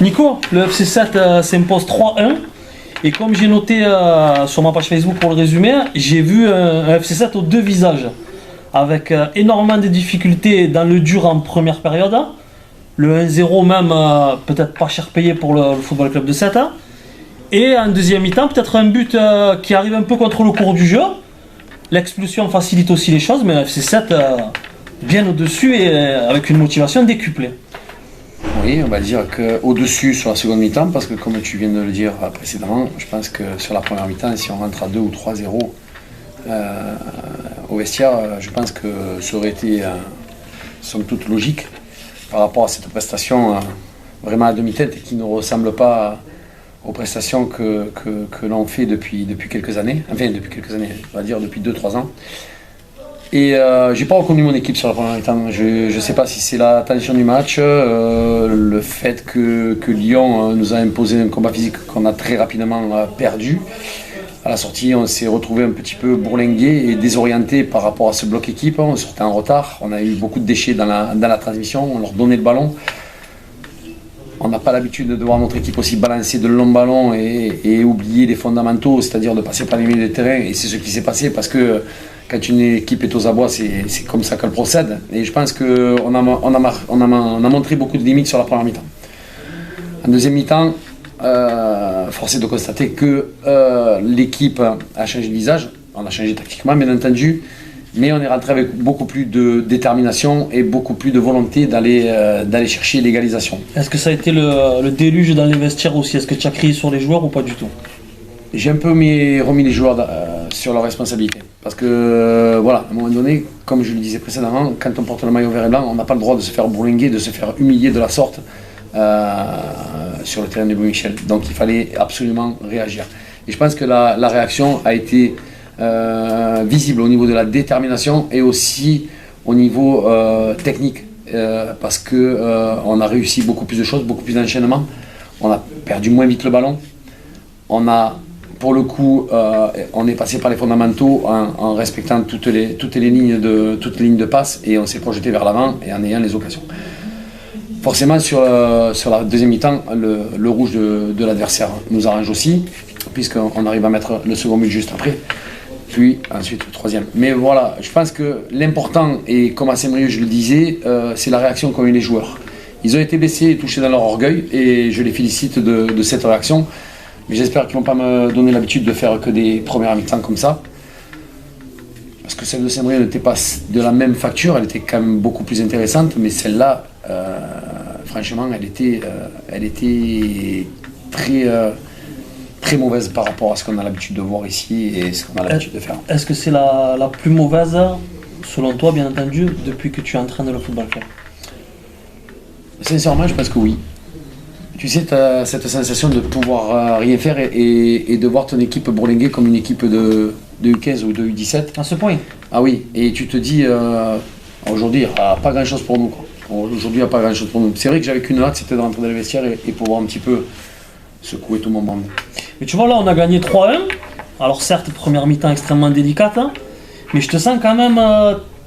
Nico, le FC7 s'impose 3-1. Et comme j'ai noté sur ma page Facebook pour le résumé, j'ai vu un FC7 aux deux visages. Avec énormément de difficultés dans le dur en première période. Le 1-0 même, peut-être pas cher payé pour le Football Club de Sète. Et en deuxième mi-temps, peut-être un but qui arrive un peu contre le cours du jeu. L'expulsion facilite aussi les choses, mais le FC7 bien au-dessus et avec une motivation décuplée. Oui, on va dire qu'au-dessus sur la seconde mi-temps, parce que comme tu viens de le dire précédemment, je pense que sur la première mi-temps, si on rentre à 2 ou 3-0 au vestiaire, je pense que ça aurait été somme toute logique par rapport à cette prestation vraiment à demi-tête et qui ne ressemble pas aux prestations que l'on fait depuis quelques années, on va dire depuis 2-3 ans. Et j'ai pas reconnu mon équipe sur la première mi-temps. Je ne sais pas si c'est la tension du match, le fait que Lyon nous a imposé un combat physique qu'on a très rapidement perdu. À la sortie, on s'est retrouvé un petit peu bourlingué et désorienté par rapport à ce bloc équipe. On sortait en retard, on a eu beaucoup de déchets dans la transmission, on leur donnait le ballon. On n'a pas l'habitude de voir notre équipe aussi balancer de longs ballons et oublier les fondamentaux, c'est-à-dire de passer par les milieux de terrain. Et c'est ce qui s'est passé parce que quand une équipe est aux abois, c'est comme ça qu'elle procède. Et je pense qu'on a montré beaucoup de limites sur la première mi-temps. En deuxième mi-temps, force est de constater que l'équipe a changé de visage. On a changé tactiquement, bien entendu. Mais on est rentré avec beaucoup plus de détermination et beaucoup plus de volonté d'aller chercher l'égalisation. Est-ce que ça a été le déluge dans les vestiaires aussi? Est-ce que tu as crié sur les joueurs ou pas du tout? J'ai un peu remis les joueurs sur leurs responsabilités. Parce que, voilà, à un moment donné, comme je le disais précédemment, quand on porte le maillot vert et blanc, on n'a pas le droit de se faire bourlinguer, de se faire humilier de la sorte sur le terrain de Louis Michel. Donc il fallait absolument réagir. Et je pense que la réaction a été visible au niveau de la détermination et aussi au niveau technique. Parce qu'on a réussi beaucoup plus de choses, beaucoup plus d'enchaînements. On a perdu moins vite le ballon. On a, pour le coup, on est passé par les fondamentaux en respectant toutes les lignes de passe et on s'est projeté vers l'avant et en ayant les occasions. Forcément, sur la deuxième mi-temps, le rouge de l'adversaire nous arrange aussi, puisqu'on arrive à mettre le second but juste après, puis ensuite le troisième. Mais voilà, je pense que l'important, et comme à Saint-Brieuc je le disais, c'est la réaction qu'ont eu les joueurs. Ils ont été blessés et touchés dans leur orgueil, et je les félicite de cette réaction. Mais j'espère qu'ils ne vont pas me donner l'habitude de faire que des premières mi-temps comme ça. Parce que celle de Saint-Brieuc n'était pas de la même facture, elle était quand même beaucoup plus intéressante, mais celle-là, franchement, elle était très mauvaise par rapport à ce qu'on a l'habitude de voir ici et ce qu'on a l'habitude de faire. Est-ce que c'est la plus mauvaise, selon toi, bien entendu, depuis que tu entraînes le football club? Sincèrement, je pense que oui. Tu sais, tu as cette sensation de pouvoir rien faire et de voir ton équipe bourlinguer comme une équipe de U15 ou de U17. À ce point? Ah oui, et tu te dis, aujourd'hui, il n'y a pas grand-chose pour nous, quoi. Aujourd'hui, il n'y a pas grand-chose pour nous. C'est vrai que j'avais qu'une hâte, c'était de rentrer dans le vestiaire et pouvoir un petit peu secouer tout mon monde. Mais tu vois, là, on a gagné 3-1. Alors certes, première mi-temps extrêmement délicate, hein, mais je te sens quand même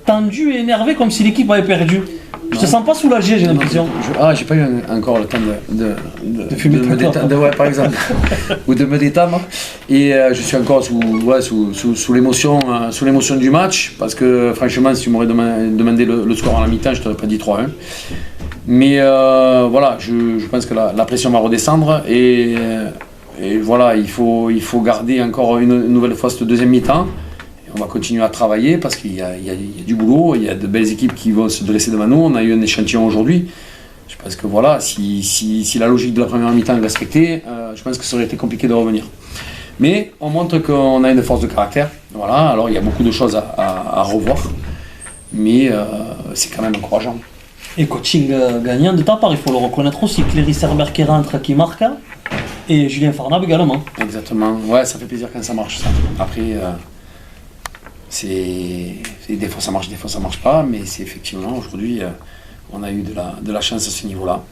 tendu et énervé, comme si l'équipe avait perdu. Je te sens pas soulagé, j'ai l'impression. J'ai pas eu encore le temps de fumer me détendre, ouais, par exemple, ou de me détendre. Et je suis encore sous l'émotion du match, parce que franchement, si tu m'aurais demandé le score à la mi-temps, je t'aurais pas dit 3-1. Mais voilà, je pense que la pression va redescendre et voilà, il faut garder encore une nouvelle fois cette deuxième mi-temps. On va continuer à travailler parce qu'il y a du boulot, il y a de belles équipes qui vont se dresser devant nous. On a eu un échantillon aujourd'hui. Je pense que voilà, si la logique de la première mi-temps est respectée, je pense que ça aurait été compliqué de revenir. Mais on montre qu'on a une force de caractère. Voilà, alors il y a beaucoup de choses à revoir, mais c'est quand même encourageant. Et coaching gagnant de ta part, il faut le reconnaître aussi. Cléry Serber qui rentre, qui marque, et Julien Farnab également. Exactement, ouais, ça fait plaisir quand ça marche. Ça. Après, des fois ça marche pas, mais c'est effectivement aujourd'hui, on a eu de la chance à ce niveau-là.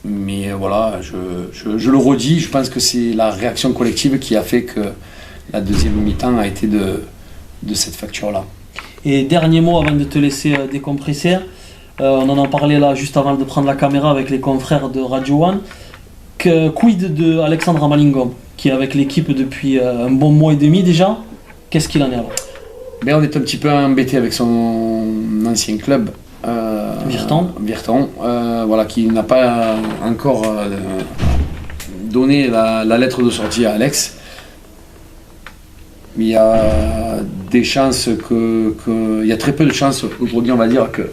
Mais voilà, je le redis, je pense que c'est la réaction collective qui a fait que la deuxième mi-temps a été de cette facture-là. Et dernier mot avant de te laisser décompresser, on en a parlé là juste avant de prendre la caméra avec les confrères de Radio One. Quid de Alexandre Malingom, qui est avec l'équipe depuis un bon mois et demi déjà? Qu'est-ce qu'il en est alors? Mais on est un petit peu embêté avec son ancien club. Virton. Voilà, qui n'a pas encore donné la lettre de sortie à Alex. Il y a des chances il y a très peu de chances aujourd'hui, on va dire, que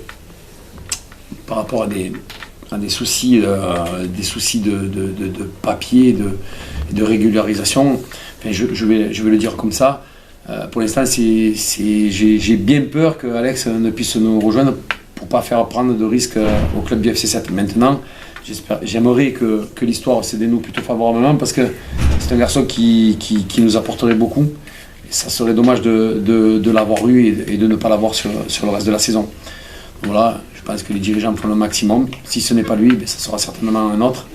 par rapport à des soucis de papier, de régularisation, enfin, je vais le dire comme ça. Pour l'instant, j'ai bien peur que Alex ne puisse nous rejoindre pour pas faire prendre de risques au club du FC 7. Maintenant, j'aimerais que l'histoire se dénoue plutôt favorablement, parce que c'est un garçon qui nous apporterait beaucoup. Et ça serait dommage de l'avoir eu et de ne pas l'avoir sur le reste de la saison. Voilà, je pense que les dirigeants font le maximum. Si ce n'est pas lui, ça sera certainement un autre.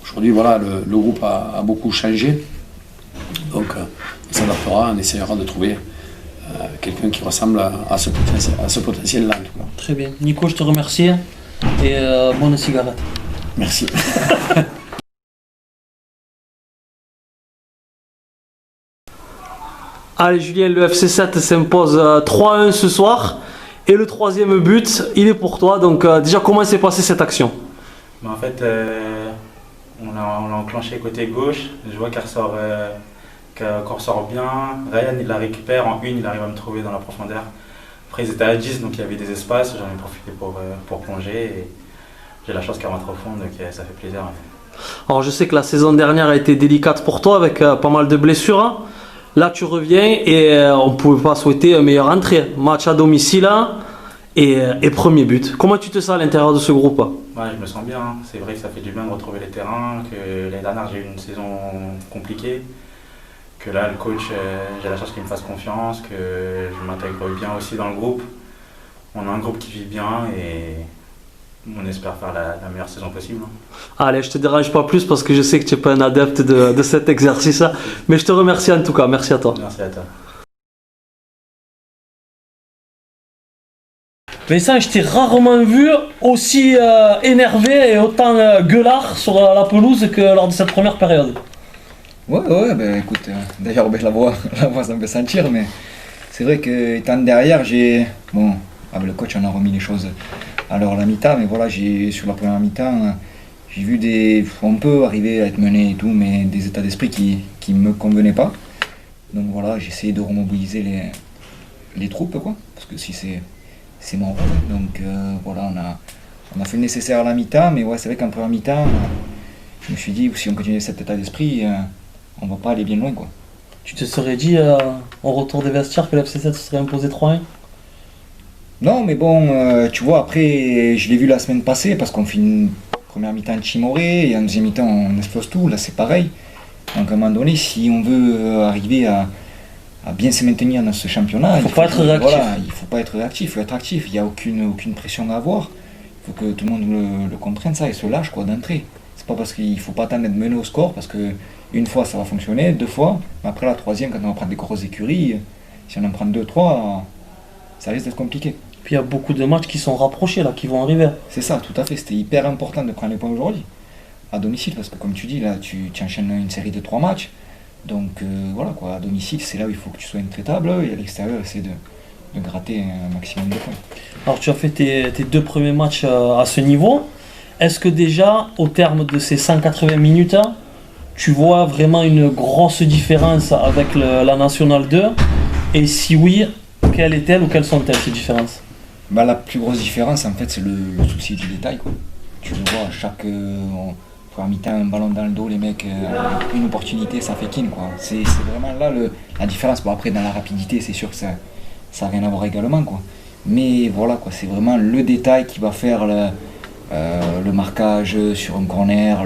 Aujourd'hui, voilà, le groupe a beaucoup changé. Donc, on s'adaptera, on essaiera de trouver quelqu'un qui ressemble à ce potentiel-là. En tout cas. Très bien. Nico, je te remercie et bonne cigarette. Merci. Allez Julien, le FC 7 s'impose 3-1 ce soir. Et le troisième but, il est pour toi. Donc déjà, comment s'est passée cette action? En fait, on l'a enclenché côté gauche. Je vois qu'elle ressort bien. Ryan, il la récupère. En une, il arrive à me trouver dans la profondeur. Après, ils étaient à 10, donc il y avait des espaces. J'en ai profité pour plonger. Et j'ai la chance qu'elle rentre au fond, donc ça fait plaisir. Alors, je sais que la saison dernière a été délicate pour toi avec pas mal de blessures. Hein. Là, tu reviens et on ne pouvait pas souhaiter une meilleure entrée. Match à domicile et premier but. Comment tu te sens à l'intérieur de ce groupe? Ouais, je me sens bien. Hein. C'est vrai que ça fait du bien de retrouver les terrains. Que l'année dernière, j'ai eu une saison compliquée. Que là, le coach, j'ai la chance qu'il me fasse confiance. Que je m'intègre bien aussi dans le groupe. On a un groupe qui vit bien et on espère faire la meilleure saison possible. Allez, je te dérange pas plus parce que je sais que tu n'es pas un adepte de cet exercice. Mais je te remercie en tout cas. Merci à toi. Merci à toi. Vincent, je t'ai rarement vu aussi énervé et autant gueulard sur la pelouse que lors de cette première période. Ouais, ben écoute, d'ailleurs la voix ça me fait sentir, mais c'est vrai que étant derrière, bon, avec le coach on a remis les choses à l'heure la mi-temps, mais voilà, sur la première mi-temps, j'ai vu on peut arriver à être mené et tout, mais des états d'esprit qui me convenaient pas. Donc voilà, j'ai essayé de remobiliser les troupes, quoi, parce que si c'est mon rôle. Donc voilà, on a fait le nécessaire à la mi-temps, mais ouais, c'est vrai qu'en première mi-temps, je me suis dit, si on continue cet état d'esprit, on va pas aller bien loin, quoi. Tu te serais dit au retour des vestiaires que l'FC7 se serait imposé 3-1? Non, mais bon, tu vois, après, je l'ai vu la semaine passée, parce qu'on fait une première mi-temps timoré, et en deuxième mi-temps, on explose tout. Là, c'est pareil. Donc, à un moment donné, si on veut arriver à bien se maintenir dans ce championnat, il faut pas être réactif. Voilà, il faut pas être réactif, il faut être actif. Il n'y a aucune pression à avoir. Il faut que tout le monde le comprenne, ça, et se lâche, quoi, d'entrée. C'est pas parce qu'il faut pas attendre d'être mené au score, parce que une fois, ça va fonctionner, deux fois. Mais après, la troisième, quand on va prendre des grosses écuries, si on en prend deux, trois, ça risque d'être compliqué. Puis il y a beaucoup de matchs qui sont rapprochés là, qui vont arriver. C'est ça, tout à fait. C'était hyper important de prendre les points aujourd'hui, à domicile, parce que comme tu dis, là, tu enchaînes une série de 3 matchs. Donc voilà, quoi, à domicile, c'est là où il faut que tu sois intraitable, et à l'extérieur, essayer de gratter un maximum de points. Alors tu as fait tes 2 premiers matchs à ce niveau. Est-ce que déjà, au terme de ces 180 minutes, tu vois vraiment une grosse différence avec la Nationale 2? Et si oui, quelle est-elle ou quelles sont-elles ces différences? Bah, la plus grosse différence, en fait, c'est le souci du détail, quoi. Tu le vois, à chaque première mi-temps, un ballon dans le dos, les mecs, une opportunité, ça fait kin, quoi. C'est vraiment là la différence. Bon, après, dans la rapidité, c'est sûr que ça n'a rien à voir également, quoi. Mais voilà, quoi, c'est vraiment le détail qui va faire le marquage sur un corner,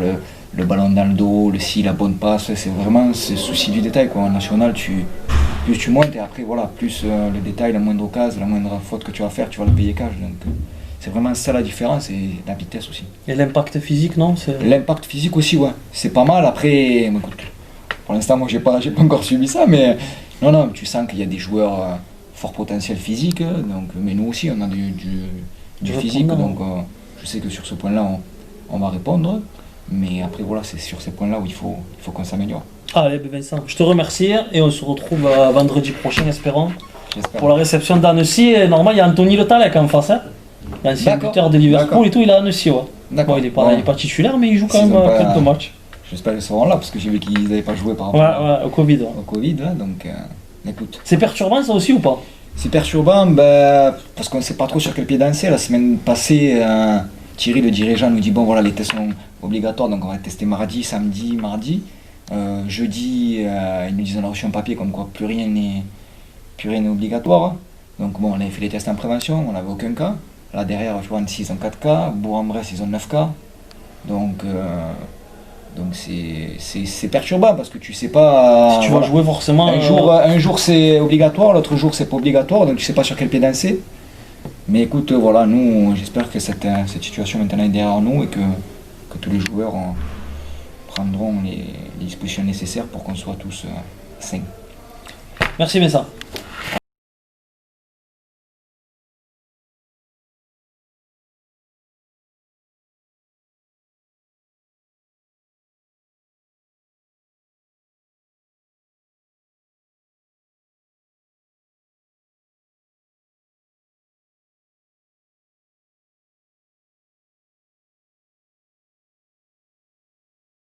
le ballon dans le dos, la bonne passe. C'est vraiment ce souci du détail, quoi. En national, plus tu montes, et après, voilà, plus le détail, la moindre occasion, la moindre faute que tu vas faire, tu vas le payer cash. Donc, c'est vraiment ça la différence, et la vitesse aussi. Et l'impact physique, non? L'impact physique aussi, ouais. C'est pas mal. Après, écoute, pour l'instant, moi, j'ai pas encore subi ça, mais non, tu sens qu'il y a des joueurs fort potentiel physique, donc, mais nous aussi, on a du physique, donc je sais que sur ce point-là, on va répondre. Mais après, voilà, c'est sur ces points-là où il faut qu'on s'améliore. Allez, ben Vincent, je te remercie et on se retrouve vendredi prochain, espérons, J'espère. pour la réception d'Annecy. Et normalement, il y a Anthony Le Talec en face, hein. L'ancien D'accord. buteur de Liverpool D'accord. et tout, il est à Annecy. Ouais. D'accord. Bon, il est pas, Ouais. il est pas titulaire, mais il joue quand S'ils même ont pas- quelques matchs. J'espère qu'ils seront là parce que j'ai vu qu'ils n'avaient pas joué par Ouais, rapport ouais, au Covid. Ouais. au Covid. Là, donc, écoute. C'est perturbant ça aussi ou pas? C'est perturbant parce qu'on ne sait pas trop sur quel pied danser. La semaine passée, Thierry, le dirigeant, nous dit bon voilà, les tests sont obligatoires, donc on va tester mardi, samedi, mardi. Jeudi, ils nous disent on a reçu un papier comme quoi plus rien n'est obligatoire. Donc bon, on avait fait les tests en prévention, on n'avait aucun cas. Là derrière, je vois Annecy, ils ont 4 cas, Bourg-en-Bresse, ils ont 9 cas. Donc c'est perturbant parce que tu sais pas. Si tu vas voilà. jouer forcément. Un jour c'est obligatoire, l'autre jour c'est pas obligatoire, donc tu sais pas sur quel pied danser. Mais écoute, voilà, nous j'espère que cette situation maintenant est derrière nous et que tous les joueurs prendront les dispositions nécessaires pour qu'on soit tous sains. Merci Vincent.